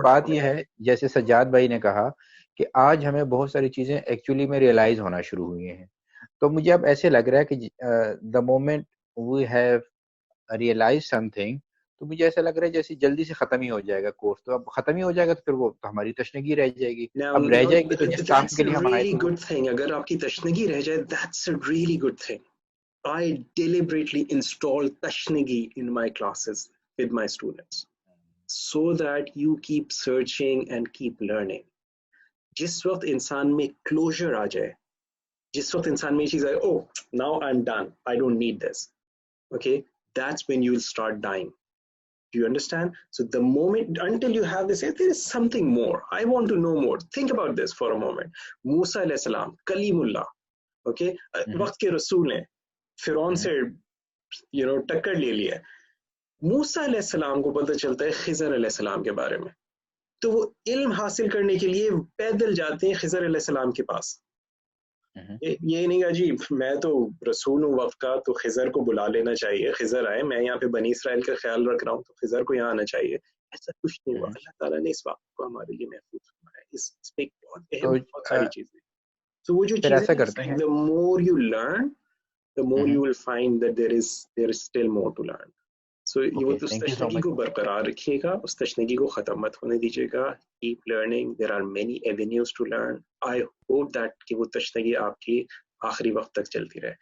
बात यह है, जैसे सज्जाद भाई ने कहा कि आज हमें बहुत सारी चीजें एक्चुअली में रियलाइज होना शुरू हुई हैं। तो मुझे अब ऐसे लग रहा है कि the moment we have realise something, तो मुझे ऐसा लग रहा है जैसे जल्दी से खत्म ही हो जाएगा कोर्स। तो अब खत्म ही हो जाएगा तो फिर वो तो हमारी तशनगी रह जाएगी। अब रह जाएगी तो जिस काम That's के a लिए हम आए really थे good thing. अगर आपकी तशनगी रह जाए, that's a really good thing. I deliberately install Tashnagi in my classes with my students so that you keep searching and keep learning. जिस वक्त इंसान में क्लोजर आ जाए, जिस वक्त इंसान में ये चीज आए, oh, now I'm done, I don't need this, okay, that's when you'll start dying. Do you understand? So the moment, until you have this, there is something more, I want to know more. Think about this for a moment. Musa alayhi salam, Kalimullah, okay, वक्त के रसूल हैं, फिरौन से टक्कर ले लिया। मूसा अलैहिस्सलाम को पता चलता है खिजर अलैहिस्सलाम के बारे में, तो वो इल्म हासिल करने के लिए पैदल जाते हैं खिजर अलैहिस्सलाम के पास। ये नहीं कहा जी मैं तो रसूल हूँ वक्त का, तो खिजर को बुला लेना चाहिए, खिजर आए, मैं यहाँ पे बनी इसराइल का ख्याल रख रहा हूँ तो खिजर को यहाँ आना चाहिए। ऐसा कुछ नहीं हुआ। अल्लाह ताला ने इस वक्त को हमारे लिए महफूज फरमाया। इस पे बहुत अहम, बहुत सारी चीजें। तो वो जो फिर ऐसा चीजें, करते हैं, the more you learn, the more you will find that there is still more to learn. So ये वो उस थैंक यू सो तशनगी मच। को बरकरार रखिएगा, उस तशनगी को खत्म मत होने दीजिएगा। Keep learning. There are many avenues to learn. I hope that कि वो तशनगी आपकी आखिरी वक्त तक चलती रहे।